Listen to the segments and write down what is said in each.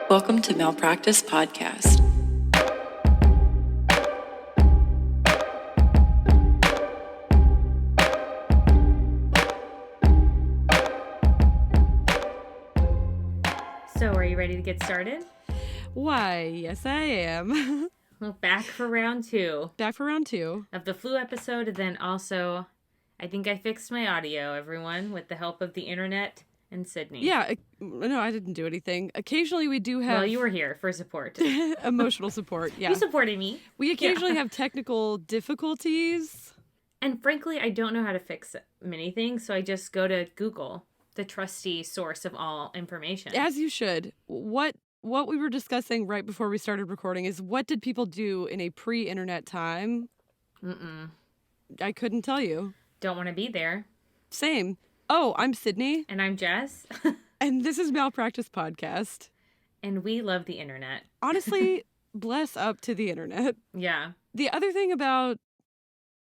Welcome to Malpractice Podcast. So, are you ready to get started? Why, yes, I am. Well, back for round two Back for round two. of the flu episode, and then also, I think I fixed my audio, everyone, with the help of the internet and Sydney. Yeah, no, I didn't do anything. Occasionally we do have... Well, you were here for support. emotional support, yeah. You supported me. We occasionally have technical difficulties. And frankly, I don't know how to fix many things, so I just go to Google, the trusty source of all information. As you should. What we were discussing right before we started recording is what did people do in a pre-internet time? I couldn't tell you. Don't want to be there. Same. Oh, I'm Sydney. And I'm Jess. And this is Malpractice Podcast. And we love the internet. Honestly, bless up to the internet. Yeah. The other thing about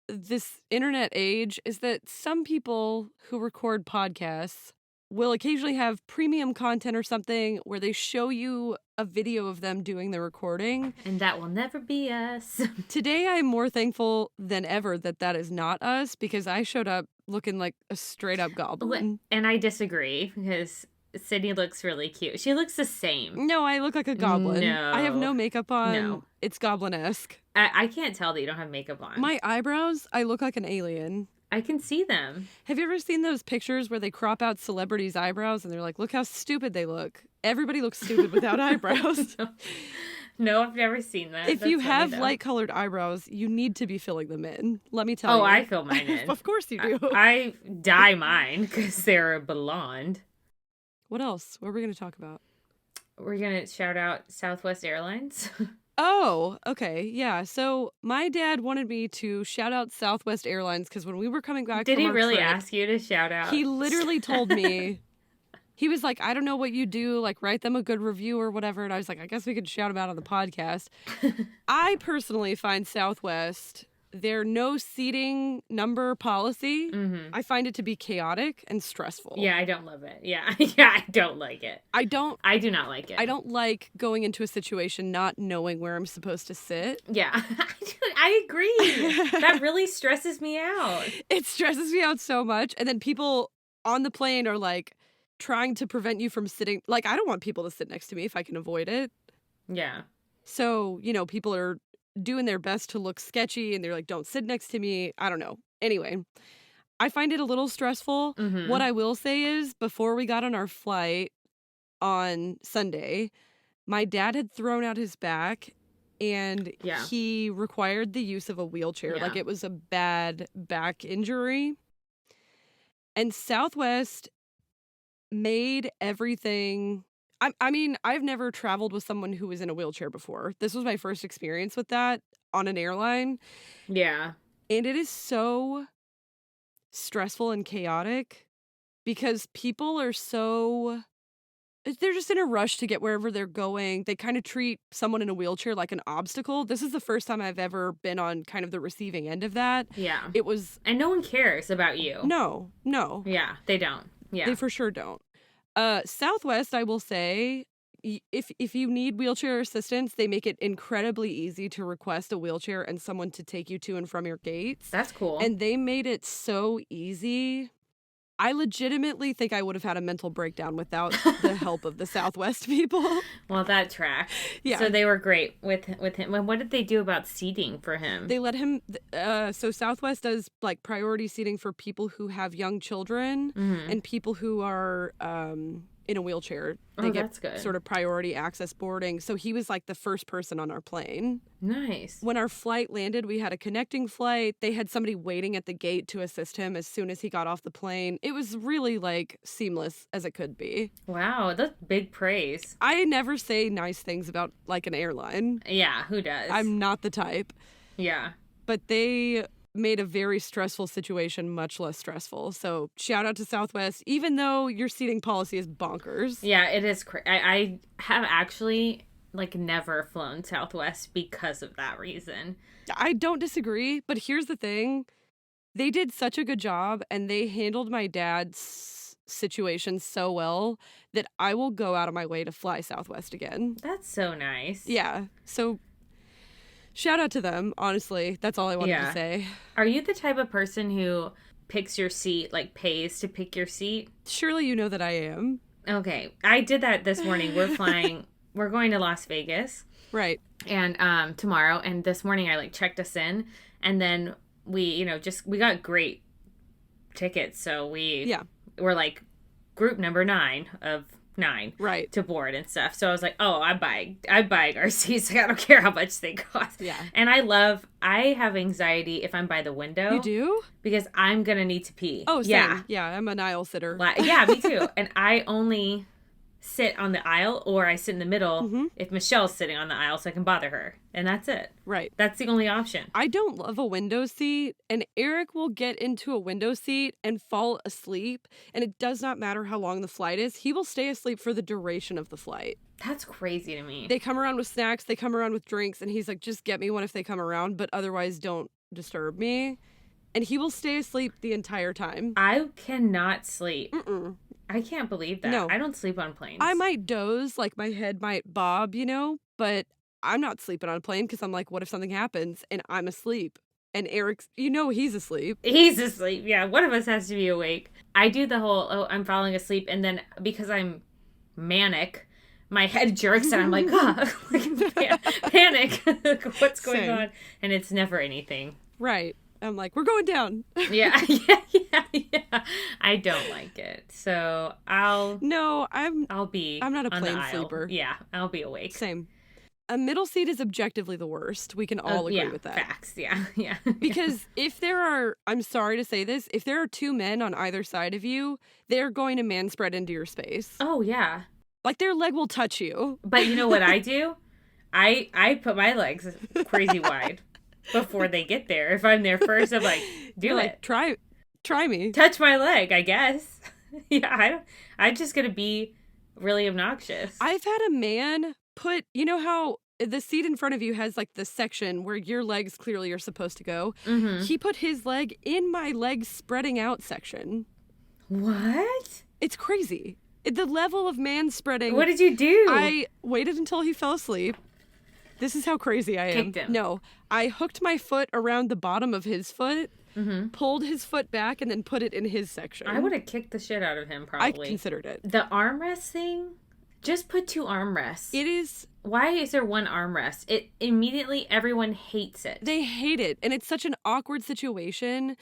this internet age is that some people who record podcasts will occasionally have premium content or something where they show you a video of them doing the recording. And that will never be us. Today, I'm more thankful than ever that is not us, because I showed up looking like a straight-up goblin. And I disagree, because Sydney looks really cute. She looks the same. No, I look like a goblin. No. I have no makeup on. No. It's goblin-esque. I can't tell that you don't have makeup on. My eyebrows, I look like an alien. I can see them. Have you ever seen those pictures where they crop out celebrities' eyebrows and they're like, look how stupid they look? Everybody looks stupid without eyebrows. No, I've never seen that. If That's you funny, have though. light-colored eyebrows, you need to be filling them in. Let me tell you. Oh, I fill mine in. Of course you do. I dye mine because they're blonde. What else? What are we going to talk about? We're going to shout out Southwest Airlines. Oh, okay. Yeah. So my dad wanted me to shout out Southwest Airlines because when we were coming back Did from he our really trip, ask you to shout out? he literally told me, he was like, I don't know what you do, like write them a good review or whatever. And I was like, I guess we could shout them out on the podcast. I personally find Southwest, their no seating number policy, I find it to be chaotic and stressful. Yeah, I don't love it. Yeah, yeah, I don't like it. I do not like it. I don't like going into a situation not knowing where I'm supposed to sit. Yeah, I agree. That really stresses me out. It stresses me out so much. And then people on the plane are like trying to prevent you from sitting. Like, I don't want people to sit next to me if I can avoid it. Yeah. So, people are doing their best to look sketchy and they're like, don't sit next to me. I don't know. Anyway, I find it a little stressful. What I will say is before we got on our flight on Sunday, my dad had thrown out his back and he required the use of a wheelchair. Yeah. Like it was a bad back injury. And Southwest made everything... I mean, I've never traveled with someone who was in a wheelchair before. This was my first experience with that on an airline. Yeah. And it is so stressful and chaotic because people are so... They're just in a rush to get wherever they're going. They kind of treat someone in a wheelchair like an obstacle. This is the first time I've ever been on kind of the receiving end of that. Yeah. It was... And no one cares about you. No. Yeah, they don't. Yeah. They for sure don't. Southwest, I will say, if you need wheelchair assistance, they make it incredibly easy to request a wheelchair and someone to take you to and from your gates. That's cool. And they made it so easy. I legitimately think I would have had a mental breakdown without the help of the Southwest people. Well, that tracks. Yeah. So they were great with him. And what did they do about seating for him? They let him, so Southwest does like priority seating for people who have young children and people who are in a wheelchair. They get that's good. Sort of priority access boarding. So he was like the first person on our plane. Nice. When our flight landed, we had a connecting flight. They had somebody waiting at the gate to assist him as soon as he got off the plane. It was really like seamless as it could be. Wow, that's big praise. I never say nice things about like an airline. Yeah, who does? I'm not the type. Yeah. But they made a very stressful situation much less stressful. So shout out to Southwest, even though your seating policy is bonkers. Yeah, it is. I have actually like never flown Southwest because of that reason. I don't disagree, but here's the thing. They did such a good job and they handled my dad situations so well that I will go out of my way to fly Southwest again. That's so nice. Yeah. So shout out to them, honestly. That's all I wanted to say. Are you the type of person who picks your seat, like pays to pick your seat? Surely you know that I am. Okay. I did that this morning. We're going to Las Vegas. Right. And tomorrow, and this morning I like checked us in, and then we got great tickets, so we were like group number 9 of 9 right to board and stuff. So I was like, oh, I buy our seats. Like, I don't care how much they cost. Yeah. And I have anxiety if I'm by the window. You do? Because I'm gonna need to pee. Oh, same. Yeah, I'm an aisle sitter. Yeah, me too. And I only sit on the aisle, or I sit in the middle if Michelle's sitting on the aisle, so I can bother her. And that's it. Right. That's the only option. I don't love a window seat, and Eric will get into a window seat and fall asleep, and it does not matter how long the flight is. He will stay asleep for the duration of the flight. That's crazy to me. They come around with snacks, they come around with drinks, and he's like, just get me one if they come around, but otherwise don't disturb me. And he will stay asleep the entire time. I cannot sleep. Mm-mm. I can't believe that. No. I don't sleep on planes. I might doze, like my head might bob, but I'm not sleeping on a plane because I'm like, what if something happens and I'm asleep? And Eric's, he's asleep. He's asleep. Yeah, one of us has to be awake. I do the whole, I'm falling asleep, and then because I'm manic, my head jerks and I'm like, panic. What's going Same. on? And it's never anything. Right. I'm like, we're going down. Yeah. I don't like it. So I'm not a on plane the aisle. sleeper. Yeah, I'll be awake. Same. A middle seat is objectively the worst. We can all agree with that. Facts. Yeah. Because I'm sorry to say this, if there are 2 men on either side of you, they're going to man spread into your space. Oh, yeah. Like, their leg will touch you. But you know what I do? I put my legs crazy wide before they get there. If I'm there first, I'm like, Try me. Touch my leg, I guess. Yeah, I'm just going to be really obnoxious. I've had a man put, how the seat in front of you has like the section where your legs clearly are supposed to go. Mm-hmm. He put his leg in my leg spreading out section. What? It's crazy. The level of man spreading. What did you do? I waited until he fell asleep. This is how crazy I am. Kicked him. No, I hooked my foot around the bottom of his foot, pulled his foot back, and then put it in his section. I would have kicked the shit out of him, probably. I considered it. The armrest thing? Just put 2 armrests. It is... Why is there 1 armrest? It immediately, everyone hates it. They hate it, and it's such an awkward situation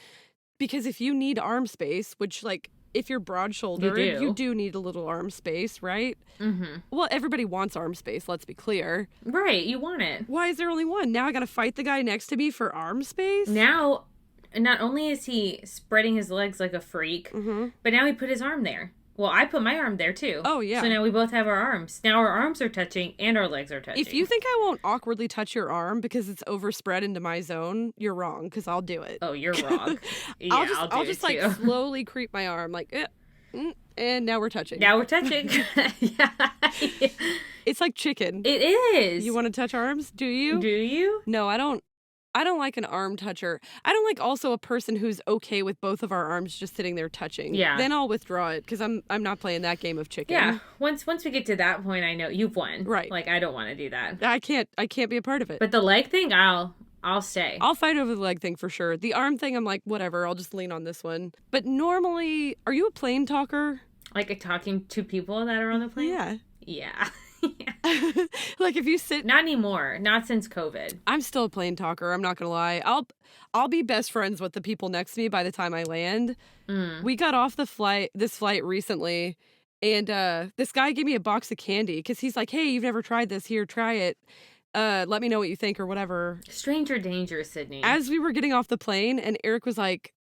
because if you need arm space, which, like, if you're broad-shouldered, you do need a little arm space, right? Mm-hmm. Well, everybody wants arm space, let's be clear. Right, you want it. Why is there only 1? Now I gotta fight the guy next to me for arm space? Now, not only is he spreading his legs like a freak, but now he put his arm there. Well, I put my arm there, too. Oh, yeah. So now we both have our arms. Now our arms are touching and our legs are touching. If you think I won't awkwardly touch your arm because it's overspread into my zone, you're wrong, because I'll do it. Oh, you're wrong. Yeah, I'll just like, slowly creep my arm, like, and now we're touching. Now we're touching. Yeah. It's like chicken. It is. You want to touch arms? Do you? Do you? No, I don't. I don't like an arm toucher. I don't like also a person who's okay with both of our arms just sitting there touching. Yeah. Then I'll withdraw it because I'm not playing that game of chicken. Yeah. Once we get to that point, I know you've won. Right. Like, I don't want to do that. I can't be a part of it. But the leg thing, I'll stay. I'll fight over the leg thing for sure. The arm thing, I'm like, whatever, I'll just lean on this one. But normally, are you a plane talker? Like talking to people that are on the plane? Yeah. Yeah. Like if you sit... Not anymore. Not since COVID. I'm still a plane talker. I'm not going to lie. I'll be best friends with the people next to me by the time I land. We got off this flight recently, and this guy gave me a box of candy because he's like, hey, you've never tried this. Here, try it. Let me know what you think or whatever. Stranger danger, Sydney. As we were getting off the plane, and Eric was like,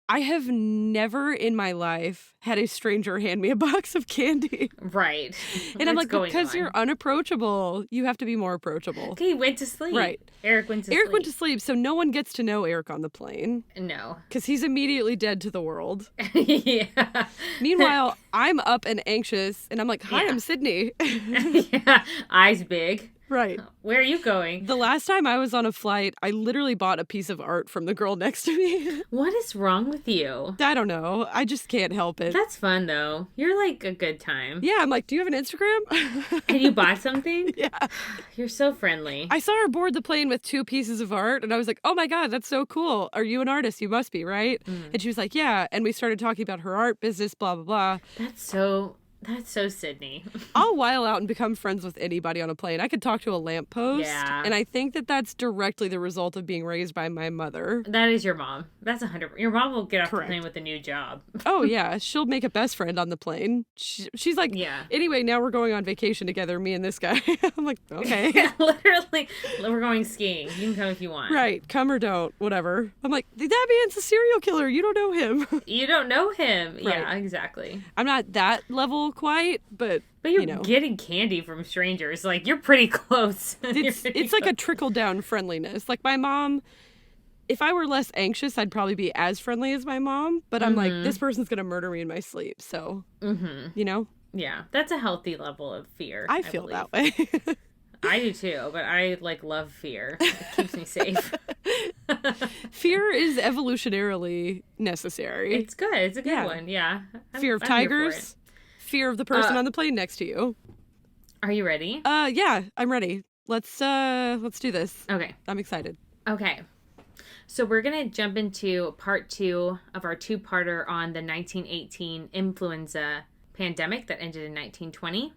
I have never in my life had a stranger hand me a box of candy. Right. And I'm like, because you're unapproachable, you have to be more approachable. Okay, he went to sleep. Right. Eric went to sleep, so no one gets to know Eric on the plane. No. Because he's immediately dead to the world. Yeah. Meanwhile, I'm up and anxious, and I'm like, hi, I'm Sydney. Yeah. Eyes big. Right. Where are you going? The last time I was on a flight, I literally bought a piece of art from the girl next to me. What is wrong with you? I don't know. I just can't help it. That's fun, though. You're like a good time. Yeah, I'm like, do you have an Instagram? And you bought something? Yeah. You're so friendly. I saw her board the plane with 2 pieces of art, and I was like, oh my God, that's so cool. Are you an artist? You must be, right? And she was like, yeah. And we started talking about her art business, blah, blah, blah. That's so Sydney. I'll while out and become friends with anybody on a plane. I could talk to a lamppost. Yeah. And I think that that's directly the result of being raised by my mother. That is your mom. That's 100%. Your mom will get off Correct. the plane with a new job. Oh, yeah. She'll make a best friend on the plane. She's like, Yeah. Anyway, now we're going on vacation together, me and this guy. I'm like, okay. Literally, we're going skiing. You can come if you want. Right. Come or don't. Whatever. I'm like, that man's a serial killer. You don't know him. You don't know him. Right. Yeah, exactly. I'm not that level quite, but you're you know. getting candy from strangers. Like, you're pretty close. It's like a trickle-down friendliness. Like, my mom, if I were less anxious, I'd probably be as friendly as my mom. But I'm like, this person's going to murder me in my sleep. So, you know? Yeah, that's a healthy level of fear. I feel that way. I do too, but I love fear. It keeps me safe. Fear is evolutionarily necessary. It's good. It's a good one. Yeah. Fear of tigers. Fear of the person on the plane next to you. Are you ready? Yeah, I'm ready. Let's do this. Okay. I'm excited. Okay. So we're going to jump into part 2 of our 2-parter on the 1918 influenza pandemic that ended in 1920.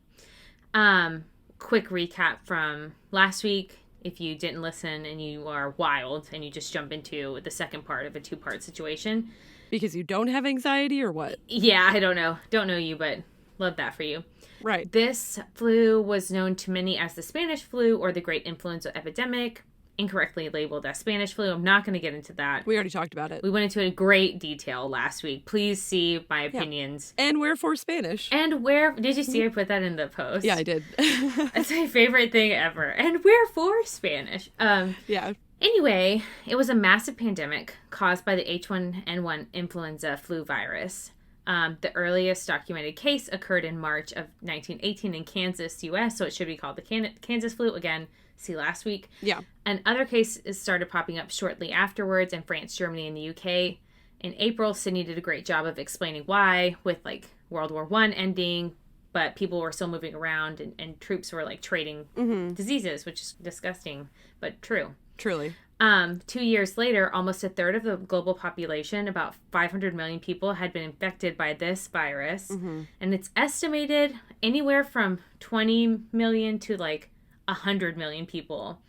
Quick recap from last week. If you didn't listen and you are wild and you just jump into the second part of a 2-part situation. Because you don't have anxiety or what? Yeah, I don't know. Don't know you, but love that for you. Right. This flu was known to many as the Spanish flu or the Great Influenza Epidemic, incorrectly labeled as Spanish flu. I'm not going to get into that. We already talked about it. We went into it in great detail last week. Please see my opinions. Yeah. And wherefore Spanish. And where, did you see I put that in the post? Yeah, I did. That's my favorite thing ever. And wherefore Spanish. Yeah. Anyway, it was a massive pandemic caused by the H1N1 influenza flu virus. The earliest documented case occurred in March of 1918 in Kansas, U.S., so it should be called the Kansas flu. Again, see last week. Yeah. And other cases started popping up shortly afterwards in France, Germany, and the UK. In April, Sydney did a great job of explaining why, with like World War I ending, but people were still moving around and troops were like trading diseases, which is disgusting, but true. Truly. 2 years later, almost a third of the global population, about 500 million people, had been infected by this virus. And it's estimated anywhere from 20 million to like 100 million people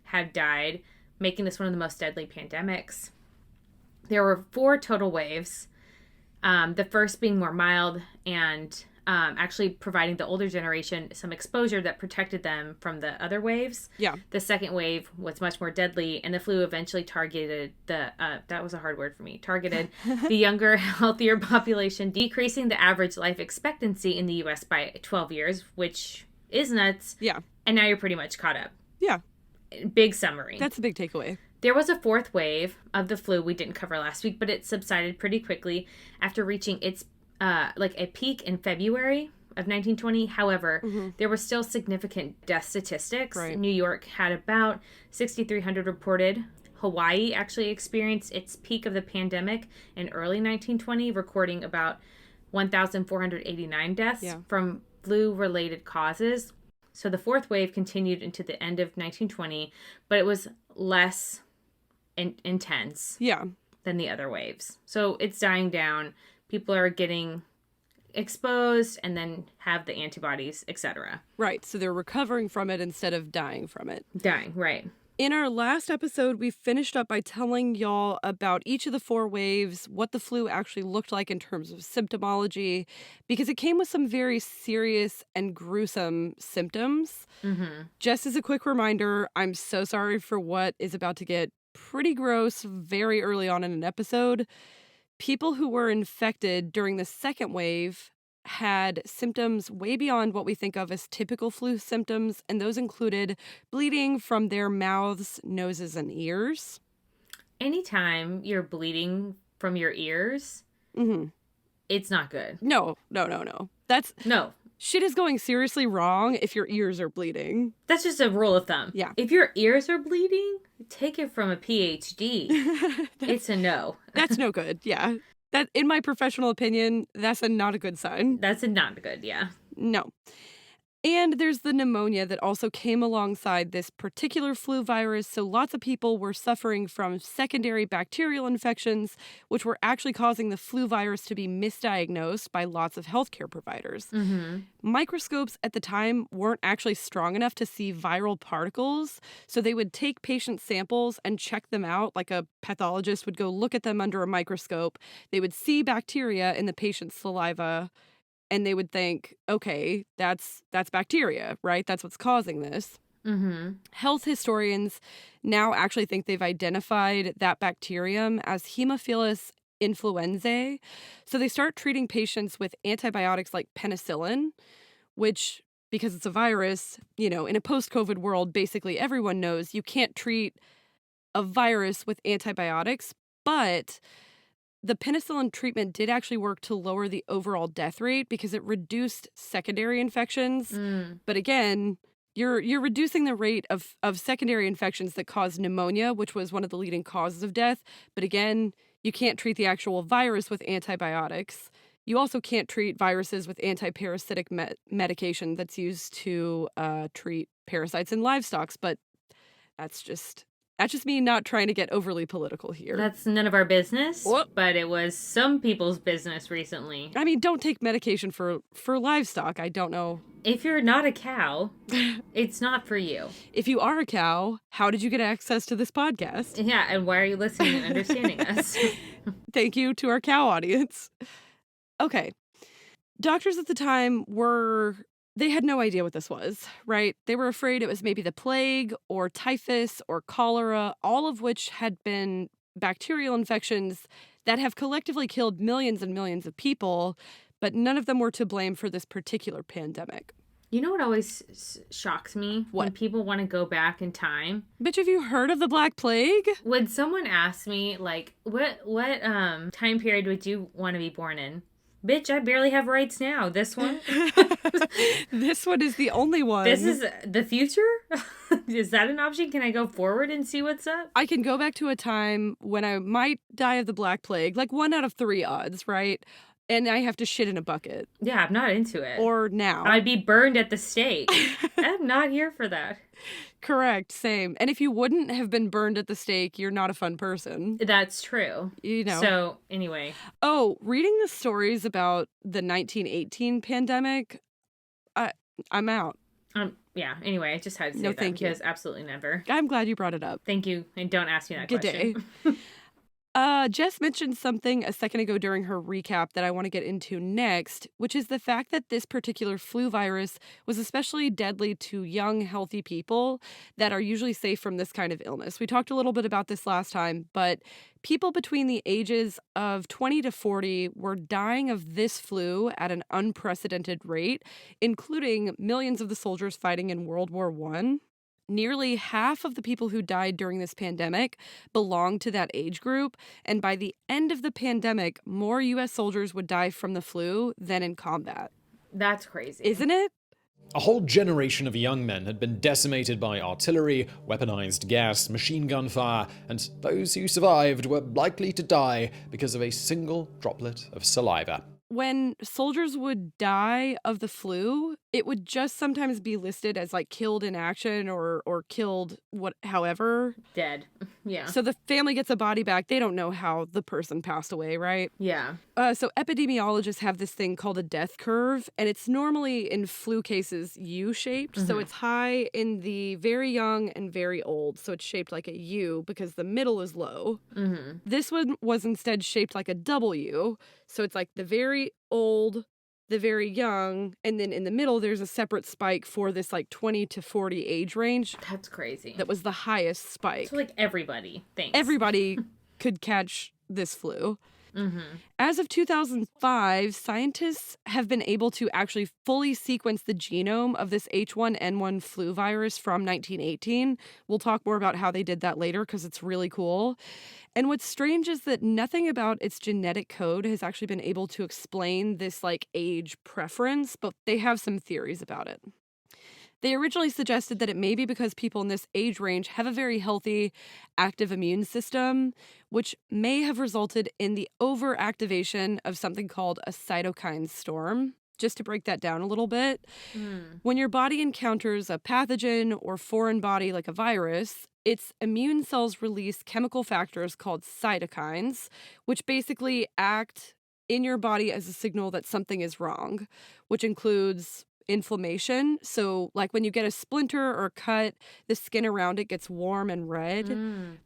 had died, making this one of the most deadly pandemics. There were 4 total waves, the first being more mild and actually providing the older generation some exposure that protected them from the other waves. Yeah. The second wave was much more deadly, and the flu eventually targeted that was a hard word for me, targeted the younger, healthier population, decreasing the average life expectancy in the U.S. by 12 years, which is nuts. Yeah. And now you're pretty much caught up. Yeah. Big summary. That's a big takeaway. There was a 4th wave of the flu we didn't cover last week, but it subsided pretty quickly after reaching its like a peak in February of 1920. However, there were still significant death statistics. Right. New York had about 6,300 reported. Hawaii actually experienced its peak of the pandemic in early 1920, recording about 1,489 deaths from flu-related causes. So the 4th wave continued into the end of 1920, but it was less intense than the other waves. So it's dying down. People are getting exposed and then have the antibodies, etc. Right. So they're recovering from it instead of dying from it. Dying, right. In our last episode, we finished up by telling y'all about each of the 4 waves, what the flu actually looked like in terms of symptomology, because it came with some very serious and gruesome symptoms. Just as a quick reminder, I'm so sorry for what is about to get pretty gross very early on in an episode. People who were infected during the second wave had symptoms way beyond what we think of as typical flu symptoms, and those included bleeding from their mouths, noses, and ears. Anytime you're bleeding from your ears, it's not good. No. No. Shit is going seriously wrong if your ears are bleeding. That's just a rule of thumb. Yeah. If your ears are bleeding, take it from a PhD. It's a no. That's no good, yeah. That, in my professional opinion, that's not a good sign. That's not good, yeah. No. And there's the pneumonia that also came alongside this particular flu virus, so lots of people were suffering from secondary bacterial infections, which were actually causing the flu virus to be misdiagnosed by lots of healthcare providers. Mm-hmm. Microscopes at the time weren't actually strong enough to see viral particles, so they would take patient samples and check them out, like a pathologist would go look at them under a microscope. They would see bacteria in the patient's saliva, and they would think, okay, that's bacteria, right? That's what's causing this. Mm-hmm. Health historians now actually think they've identified that bacterium as Haemophilus influenzae. So they start treating patients with antibiotics like penicillin, which, because it's a virus, in a post-COVID world, basically everyone knows you can't treat a virus with antibiotics, but the penicillin treatment did actually work to lower the overall death rate because it reduced secondary infections. But again, you're reducing the rate of secondary infections that cause pneumonia, which was one of the leading causes of death. But again, you can't treat the actual virus with antibiotics. You also can't treat viruses with anti-parasitic medication that's used to treat parasites in livestock. But that's just me not trying to get overly political here. That's none of our business, Whoop. But it was some people's business recently. I mean, don't take medication for livestock. I don't know. If you're not a cow, it's not for you. If you are a cow, how did you get access to this podcast? Yeah, and why are you listening and understanding us? Thank you to our cow audience. Okay. Doctors at the time they had no idea what this was, right? They were afraid it was maybe the plague or typhus or cholera, all of which had been bacterial infections that have collectively killed millions and millions of people, but none of them were to blame for this particular pandemic. You know what always shocks me? What? When people want to go back in time. Bitch, have you heard of the Black Plague? When someone asks me, like, what time period would you want to be born in? Bitch, I barely have rights now. This one? This one is the only one. This is the future? Is that an option? Can I go forward and see what's up? I can go back to a time when I might die of the Black Plague, like 1 out of 3 odds, right? And I have to shit in a bucket. Yeah, I'm not into it. Or now. I'd be burned at the stake. I'm not here for that. Correct, same. And if you wouldn't have been burned at the stake, you're not a fun person. That's true. So, anyway. Oh, reading the stories about the 1918 pandemic, I'm out. Yeah, anyway, I just had to say that thank you. Because absolutely never. I'm glad you brought it up. Thank you, and don't ask me that Good question. Day. Jess mentioned something a second ago during her recap that I want to get into next, which is the fact that this particular flu virus was especially deadly to young, healthy people that are usually safe from this kind of illness. We talked a little bit about this last time, but people between the ages of 20 to 40 were dying of this flu at an unprecedented rate, including millions of the soldiers fighting in World War I. Nearly half of the people who died during this pandemic belonged to that age group, and by the end of the pandemic, more U.S. soldiers would die from the flu than in combat. That's crazy. Isn't it? A whole generation of young men had been decimated by artillery, weaponized gas, machine gun fire, and those who survived were likely to die because of a single droplet of saliva. When soldiers would die of the flu, it would just sometimes be listed as like killed in action or killed however. Dead. Yeah. So the family gets a body back. They don't know how the person passed away, right? Yeah. So epidemiologists have this thing called a death curve, and it's normally in flu cases U-shaped. So it's high in the very young and very old. So it's shaped like a U because the middle is low. This one was instead shaped like a W. So it's like the very old, the very young, and then in the middle there's a separate spike for this like 20 to 40 age range. That's crazy. That was the highest spike. So like everybody thinks. Everybody could catch this flu. As of 2005, scientists have been able to actually fully sequence the genome of this H1N1 flu virus from 1918. We'll talk more about how they did that later because it's really cool. And what's strange is that nothing about its genetic code has actually been able to explain this like age preference, but they have some theories about it. They originally suggested that it may be because people in this age range have a very healthy, active immune system, which may have resulted in the overactivation of something called a cytokine storm. Just to break that down a little bit, when your body encounters a pathogen or foreign body like a virus, its immune cells release chemical factors called cytokines, which basically act in your body as a signal that something is wrong, which includes inflammation. So like when you get a splinter or cut, the skin around it gets warm and red.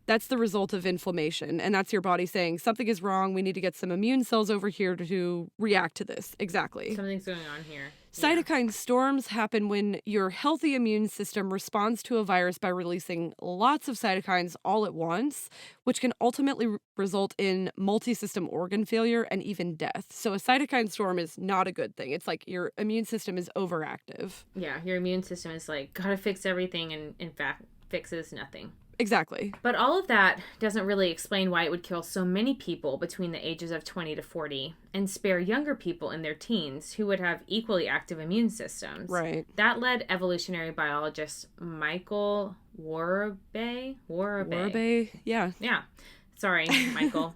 That's the result of inflammation. And that's your body saying something is wrong. We need to get some immune cells over here to react to this. Exactly. Something's going on here. Cytokine storms happen when your healthy immune system responds to a virus by releasing lots of cytokines all at once, which can ultimately result in multi-system organ failure and even death. So a cytokine storm is not a good thing. It's like your immune system is overactive. Yeah, your immune system is like, gotta fix everything, and in fact, fixes nothing. Exactly. But all of that doesn't really explain why it would kill so many people between the ages of 20 to 40 and spare younger people in their teens who would have equally active immune systems. Right. That led evolutionary biologist Michael Warbe? Yeah. Yeah. Sorry, Michael.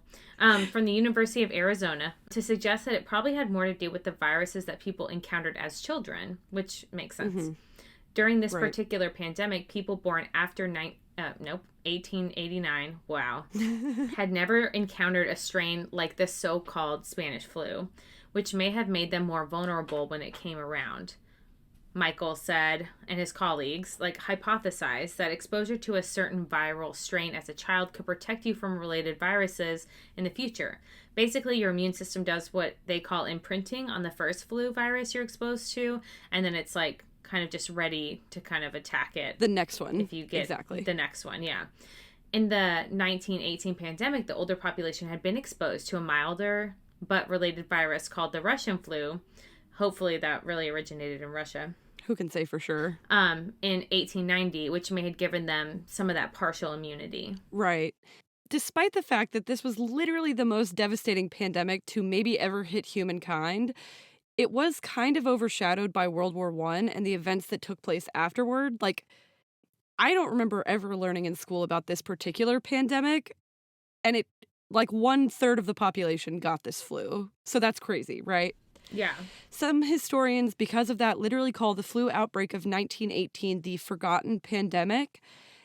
From the University of Arizona to suggest that it probably had more to do with the viruses that people encountered as children, which makes sense. During this particular pandemic, people born after 1889, wow, had never encountered a strain like the so-called Spanish flu, which may have made them more vulnerable when it came around. Michael said, and his colleagues, hypothesized that exposure to a certain viral strain as a child could protect you from related viruses in the future. Basically, your immune system does what they call imprinting on the first flu virus you're exposed to, and then it's kind of just ready to kind of attack it. The next one. If you get the next one, yeah. In the 1918 pandemic, the older population had been exposed to a milder but related virus called the Russian flu. Hopefully that really originated in Russia. Who can say for sure? In 1890, which may have given them some of that partial immunity. Right. Despite the fact that this was literally the most devastating pandemic to maybe ever hit humankind, it was kind of overshadowed by World War I and the events that took place afterward. I don't remember ever learning in school about this particular pandemic, and it, 1/3 of the population got this flu. So that's crazy, right? Yeah. Some historians, because of that, literally call the flu outbreak of 1918 the forgotten pandemic.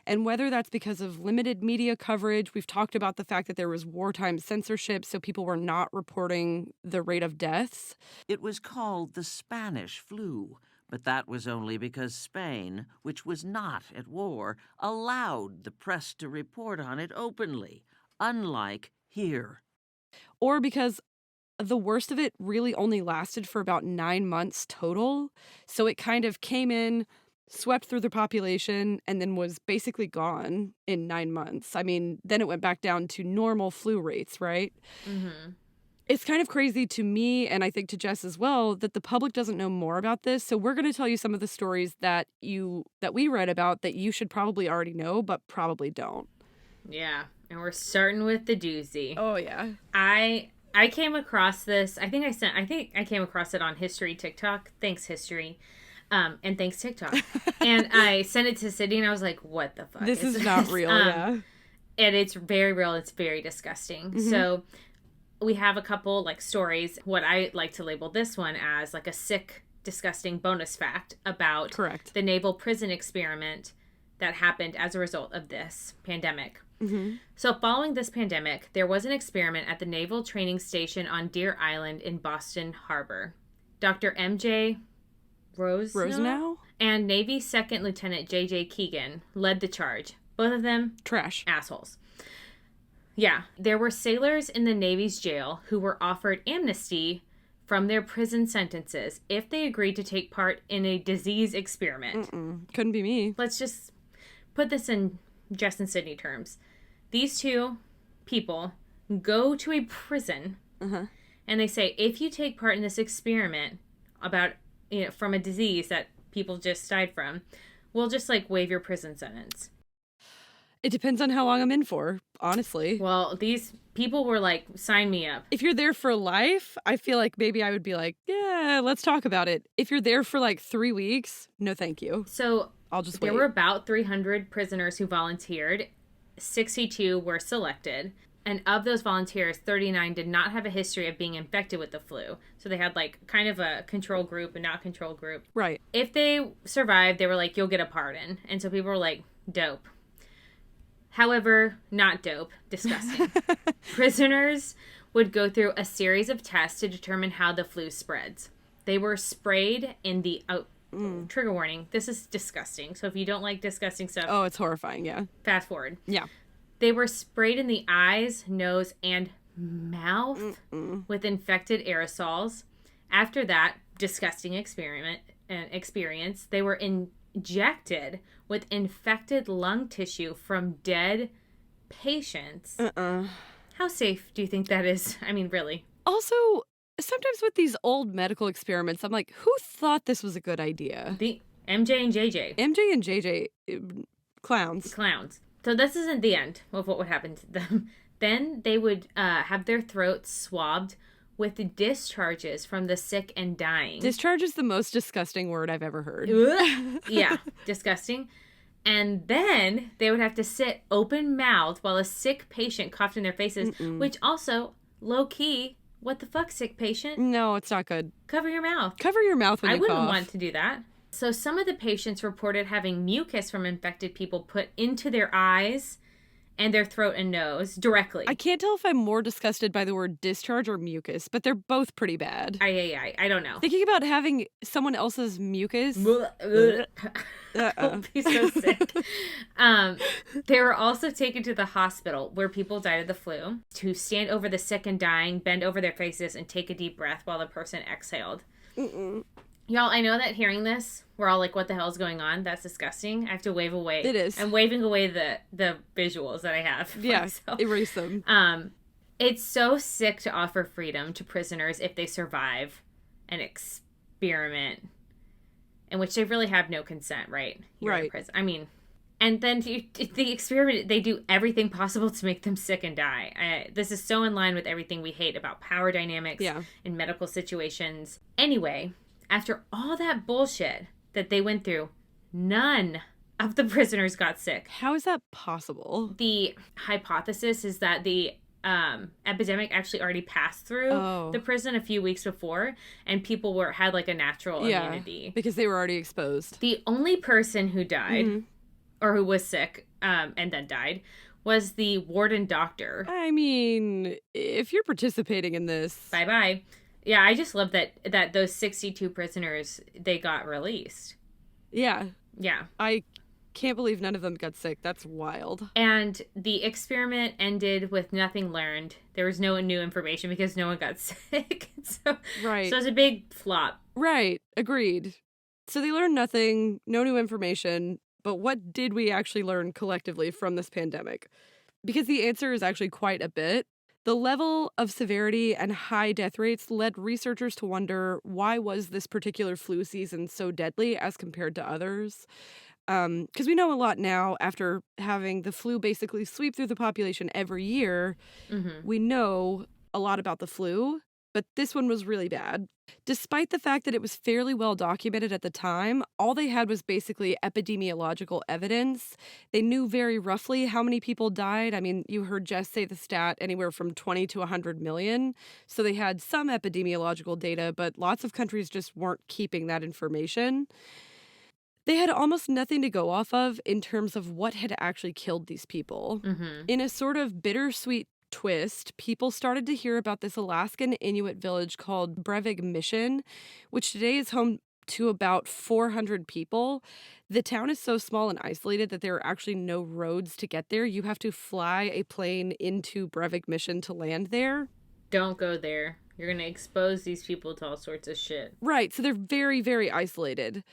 And whether that's because of limited media coverage, we've talked about the fact that there was wartime censorship, so people were not reporting the rate of deaths. It was called the Spanish flu, but that was only because Spain, which was not at war, allowed the press to report on it openly, unlike here. Or because the worst of it really only lasted for about 9 months total, so it kind of came in, swept through the population, and then was basically gone in 9 months. I mean, then it went back down to normal flu rates, right? Mm-hmm. It's kind of crazy to me, and I think to Jess as well, that the public doesn't know more about this. So we're going to tell you some of the stories that we read about that you should probably already know, but probably don't. Yeah, and we're starting with the doozy. Oh, yeah. I came across this. I think I came across it on History TikTok. Thanks, History. And thanks, TikTok. And I sent it to Sydney, and I was like, what the fuck? This is not real, yeah. And it's very real. It's very disgusting. Mm-hmm. So we have a couple, stories. What I like to label this one as, a sick, disgusting bonus fact about the naval prison experiment that happened as a result of this pandemic. Mm-hmm. So following this pandemic, there was an experiment at the Naval Training Station on Deer Island in Boston Harbor. Dr. M.J. Rosenau and Navy Second Lieutenant J.J. Keegan led the charge. Both of them trash assholes. Yeah, there were sailors in the Navy's jail who were offered amnesty from their prison sentences if they agreed to take part in a disease experiment. Couldn't be me. Let's just put this in Jess and Sydney terms. These two people go to a prison, and they say, if you take part in this experiment about, from a disease that people just died from, we'll just, waive your prison sentence. It depends on how long I'm in for, honestly. Well, these people were like, sign me up. If you're there for life, I feel like maybe I would be like, yeah, let's talk about it. If you're there for 3 weeks, no thank you. So I'll just wait. There were about 300 prisoners who volunteered. 62 were selected. And of those volunteers, 39 did not have a history of being infected with the flu. So they had kind of a control group and not control group. Right. If they survived, they were like, you'll get a pardon. And so people were like, dope. However, not dope. Disgusting. Prisoners would go through a series of tests to determine how the flu spreads. They were sprayed in the... trigger warning. This is disgusting. So if you don't like disgusting stuff... Oh, it's horrifying, yeah. Fast forward. Yeah. They were sprayed in the eyes, nose, and mouth with infected aerosols. After that disgusting experience, they were injected with infected lung tissue from dead patients. How safe do you think that is? I mean, really. Also, sometimes with these old medical experiments, I'm like, who thought this was a good idea? The MJ and JJ. MJ and JJ, clowns. Clowns. So this isn't the end of what would happen to them. Then they would have their throats swabbed with discharges from the sick and dying. Discharge is the most disgusting word I've ever heard. Yeah, disgusting. And then they would have to sit open mouthed while a sick patient coughed in their faces, which also, low-key, what the fuck, sick patient? No, it's not good. Cover your mouth. Cover your mouth when you cough. I wouldn't want to do that. So some of the patients reported having mucus from infected people put into their eyes and their throat and nose directly. I can't tell if I'm more disgusted by the word discharge or mucus, but they're both pretty bad. I don't know. Thinking about having someone else's mucus. I'll be so sick. They were also taken to the hospital where people died of the flu to stand over the sick and dying, bend over their faces, and take a deep breath while the person exhaled. Y'all, I know that hearing this, we're all like, what the hell is going on? That's disgusting. I have to wave away. It is. I'm waving away the visuals that I have. Yeah, erase them. It's so sick to offer freedom to prisoners if they survive an experiment in which they really have no consent, right? You're in prison. I mean, and then the experiment, they do everything possible to make them sick and die. This is so in line with everything we hate about power dynamics in medical situations. Anyway, after all that bullshit that they went through, none of the prisoners got sick. How is that possible? The hypothesis is that the epidemic actually already passed through the prison a few weeks before, and people had a natural immunity because they were already exposed. The only person who died or who was sick and then died was the warden doctor. I mean, if you're participating in this, bye. Yeah, I just love that those 62 prisoners, they got released. Yeah. Yeah. I can't believe none of them got sick. That's wild. And the experiment ended with nothing learned. There was no new information because no one got sick. So it was a big flop. Right. Agreed. So they learned nothing, no new information. But what did we actually learn collectively from this pandemic? Because the answer is actually quite a bit. The level of severity and high death rates led researchers to wonder, why was this particular flu season so deadly as compared to others? Because we know a lot now after having the flu basically sweep through the population every year. We know a lot about the flu, but this one was really bad. Despite the fact that it was fairly well documented at the time, all they had was basically epidemiological evidence. They knew very roughly how many people died. I mean, you heard Jess say the stat anywhere from 20 to 100 million. So they had some epidemiological data, but lots of countries just weren't keeping that information. They had almost nothing to go off of in terms of what had actually killed these people. In a sort of bittersweet twist, people started to hear about this Alaskan Inuit village called Brevig Mission, which today is home to about 400 people. The town is so small and isolated that there are actually no roads to get there. You have to fly a plane into Brevig Mission to land there. Don't go there. You're going to expose these people to all sorts of shit. Right. So they're very, very isolated.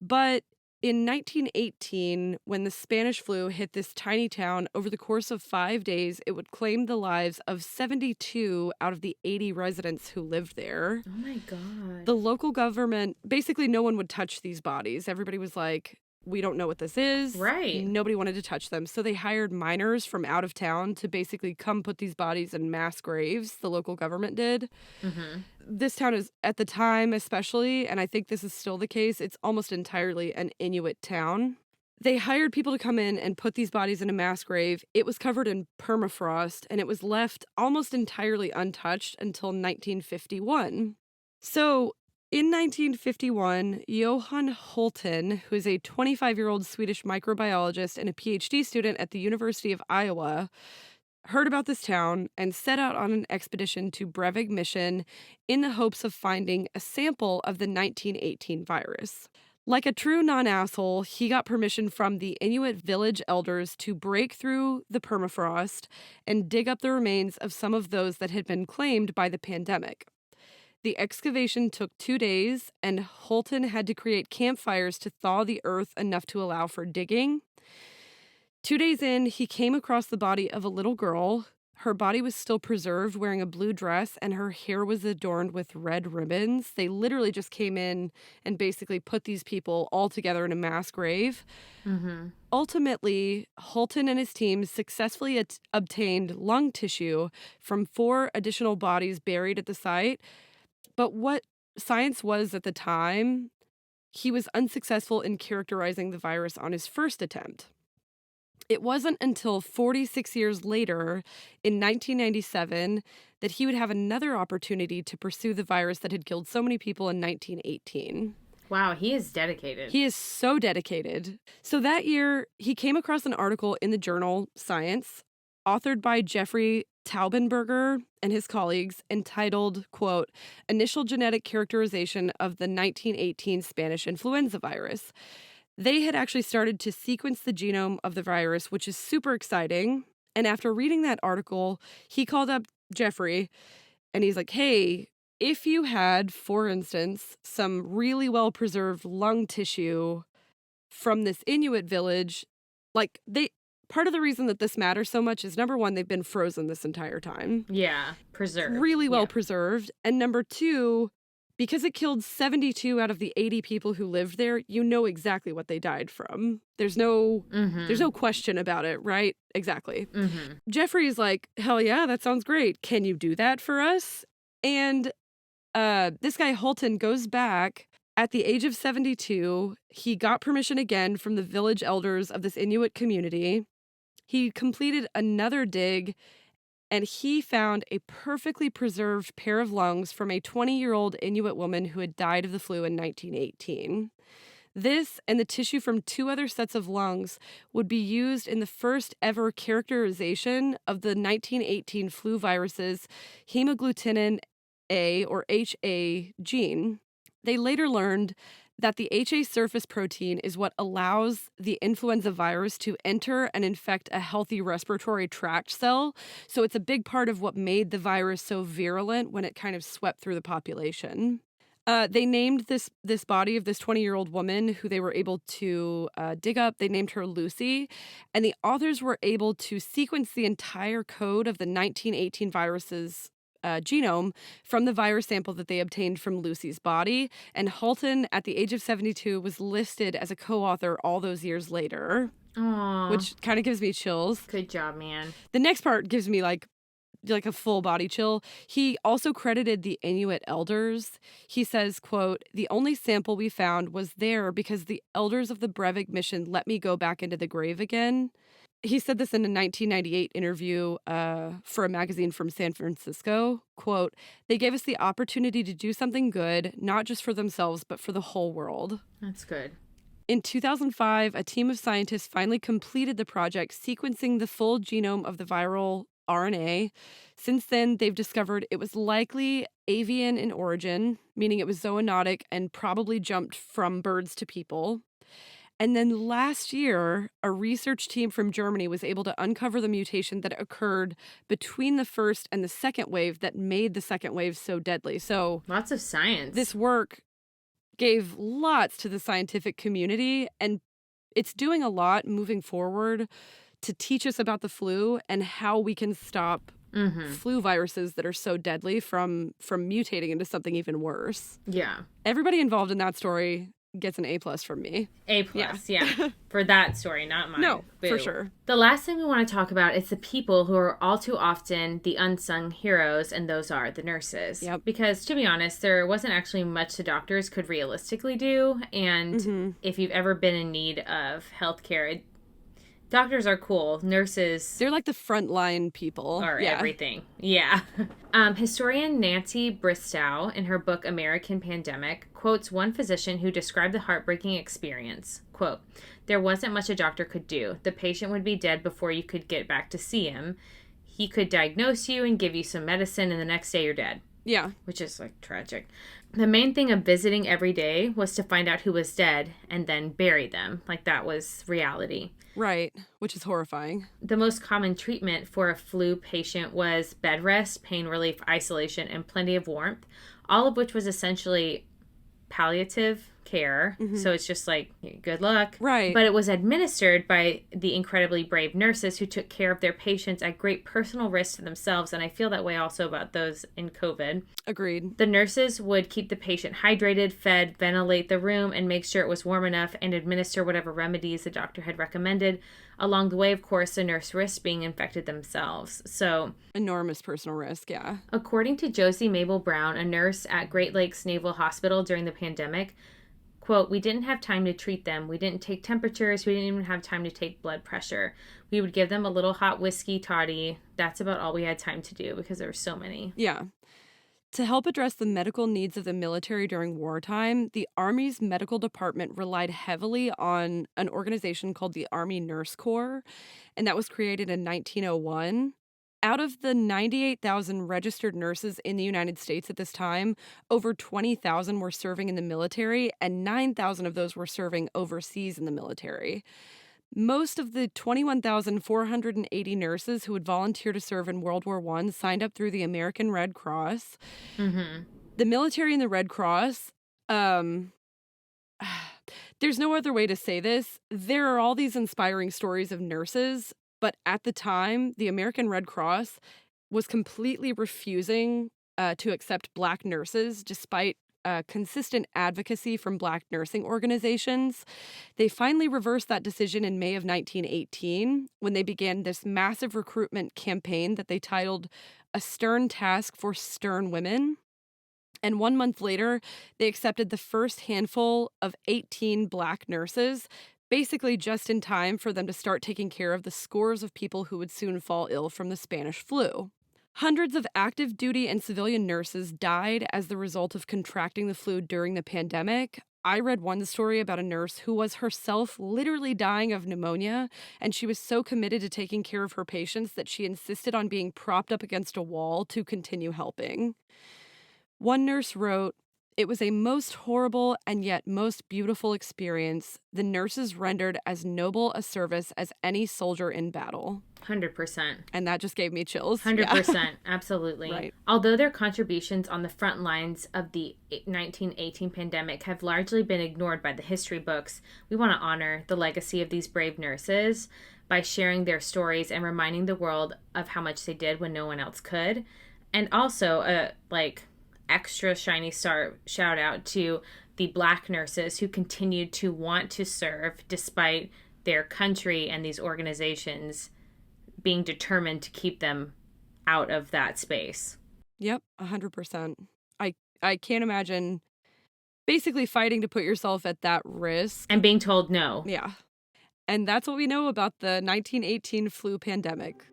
But in 1918, when the Spanish flu hit this tiny town, over the course of 5 days, it would claim the lives of 72 out of the 80 residents who lived there. Oh my God. The local government, basically no one would touch these bodies. Everybody was like, we don't know what this is. Right. Nobody wanted to touch them. So they hired miners from out of town to basically come put these bodies in mass graves. The local government did. Mm-hmm. This town is, at the time especially, and I think this is still the case, it's almost entirely an Inuit town. They hired people to come in and put these bodies in a mass grave. It was covered in permafrost, and it was left almost entirely untouched until 1951. So in 1951, Johan Holten, who is a 25-year-old Swedish microbiologist and a PhD student at the University of Iowa, heard about this town and set out on an expedition to Brevig Mission in the hopes of finding a sample of the 1918 virus. Like a true non-asshole, he got permission from the Inuit village elders to break through the permafrost and dig up the remains of some of those that had been claimed by the pandemic. The excavation took 2 days, and Holten had to create campfires to thaw the earth enough to allow for digging. 2 days in, he came across the body of a little girl. Her body was still preserved, wearing a blue dress, and her hair was adorned with red ribbons. They literally just came in and basically put these people all together in a mass grave. Mm-hmm. Ultimately, Holten and his team successfully obtained lung tissue from 4 additional bodies buried at the site. But what science was at the time, he was unsuccessful in characterizing the virus on his first attempt. It wasn't until 46 years later, in 1997, that he would have another opportunity to pursue the virus that had killed so many people in 1918. Wow, he is dedicated. He is so dedicated. So that year, he came across an article in the journal Science, authored by Jeffrey Taubenberger and his colleagues, entitled, quote, Initial Genetic Characterization of the 1918 Spanish Influenza Virus. They had actually started to sequence the genome of the virus, which is super exciting. And after reading that article, he called up Jeffrey and he's like, hey, if you had, for instance, some really well-preserved lung tissue from this Inuit village, like part of the reason that this matters so much is, number one, they've been frozen this entire time. Yeah, preserved. Really well preserved. And number two, because it killed 72 out of the 80 people who lived there, you know exactly what they died from. There's no question about it, right? Exactly. Mm-hmm. Jeffrey's like, hell yeah, that sounds great. Can you do that for us? And this guy Holten goes back. At the age of 72, he got permission again from the village elders of this Inuit community. He completed another dig, and he found a perfectly preserved pair of lungs from a 20-year-old Inuit woman who had died of the flu in 1918. This and the tissue from 2 other sets of lungs would be used in the first ever characterization of the 1918 flu virus's hemagglutinin A, or HA, gene. They later learned that the HA surface protein is what allows the influenza virus to enter and infect a healthy respiratory tract cell. So it's a big part of what made the virus so virulent when it kind of swept through the population. They named this body of this 20-year-old woman who they were able to dig up. They named her Lucy. And the authors were able to sequence the entire code of the 1918 virus's genome from the virus sample that they obtained from Lucy's body. And Holten, at the age of 72, was listed as a co-author all those years later. Aww. Which kind of gives me chills. Good job, man. The next part gives me like a full body chill. He also credited the Inuit elders. He says, quote, the only sample we found was there because the elders of the Brevig mission let me go back into the grave again. He said this in a 1998 interview for a magazine from San Francisco. Quote, they gave us the opportunity to do something good, not just for themselves, but for the whole world. That's good. In 2005, a team of scientists finally completed the project, sequencing the full genome of the viral RNA. Since then, they've discovered it was likely avian in origin, meaning it was zoonotic and probably jumped from birds to people. And then last year, a research team from Germany was able to uncover the mutation that occurred between the first and the second wave that made the second wave so deadly. So lots of science. This work gave lots to the scientific community, and it's doing a lot moving forward to teach us about the flu and how we can stop flu viruses that are so deadly from mutating into something even worse. Yeah. Everybody involved in that story gets an A+ from me. A+, yeah. For that story, not mine. No, Boo. for sure. The last thing we want to talk about is the people who are all too often the unsung heroes, and those are the nurses. Yep. Because, to be honest, there wasn't actually much the doctors could realistically do, and if you've ever been in need of healthcare, doctors are cool. Nurses... They're like the frontline people. Are everything. Yeah. Historian Nancy Bristow, in her book American Pandemic, quotes one physician who described the heartbreaking experience. Quote, "There wasn't much a doctor could do. The patient would be dead before you could get back to see him. He could diagnose you and give you some medicine, and the next day you're dead." Yeah. Which is, like, tragic. The main thing of visiting every day was to find out who was dead and then bury them. Like, that was reality. Right, which is horrifying. The most common treatment for a flu patient was bed rest, pain relief, isolation, and plenty of warmth, all of which was essentially palliative care. So it's just like, good luck. Right. But it was administered by the incredibly brave nurses who took care of their patients at great personal risk to themselves. And I feel that way also about those in COVID. Agreed. The nurses would keep the patient hydrated, fed, ventilate the room, and make sure it was warm enough, and administer whatever remedies the doctor had recommended. Along the way, of course, the nurse risked being infected themselves. So, enormous personal risk, yeah. According to Josie Mabel Brown, a nurse at Great Lakes Naval Hospital during the pandemic, quote, "We didn't have time to treat them. We didn't take temperatures. We didn't even have time to take blood pressure. We would give them a little hot whiskey toddy. That's about all we had time to do because there were so many." Yeah. To help address the medical needs of the military during wartime, the Army's medical department relied heavily on an organization called the Army Nurse Corps, and that was created in 1901. Out of the 98,000 registered nurses in the United States at this time, over 20,000 were serving in the military, and 9,000 of those were serving overseas in the military. Most of the 21,480 nurses who would volunteer to serve in World War I signed up through the American Red Cross. The military and the Red Cross, there's no other way to say this. There are all these inspiring stories of nurses, but at the time, the American Red Cross was completely refusing to accept Black nurses, despite consistent advocacy from Black nursing organizations. They finally reversed that decision in May of 1918 when they began this massive recruitment campaign that they titled A Stern Task for Stern Women. And 1 month later, they accepted the first handful of 18 Black nurses, basically just in time for them to start taking care of the scores of people who would soon fall ill from the Spanish flu. Hundreds of active duty and civilian nurses died as the result of contracting the flu during the pandemic. I read one story about a nurse who was herself literally dying of pneumonia, and she was so committed to taking care of her patients that she insisted on being propped up against a wall to continue helping. One nurse wrote, "It was a most horrible and yet most beautiful experience. The nurses rendered as noble a service as any soldier in battle." 100%. And that just gave me chills. 100%. Absolutely. Right. Although their contributions on the front lines of the 1918 pandemic have largely been ignored by the history books, we want to honor the legacy of these brave nurses by sharing their stories and reminding the world of how much they did when no one else could. And also, extra shiny star shout out to the Black nurses who continued to want to serve despite their country and these organizations being determined to keep them out of that space. Yep, 100%. I can't imagine basically fighting to put yourself at that risk. And being told no. Yeah. And that's what we know about the 1918 flu pandemic.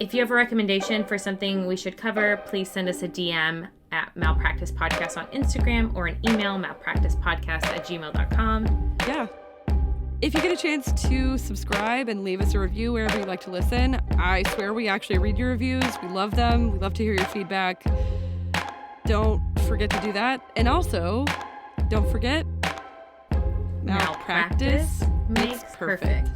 If you have a recommendation for something we should cover, please send us a DM at Malpractice Podcast on Instagram or an email, malpracticepodcast@gmail.com. Yeah. If you get a chance to subscribe and leave us a review wherever you like to listen, I swear we actually read your reviews. We love them. We love to hear your feedback. Don't forget to do that. And also, don't forget, Malpractice makes perfect.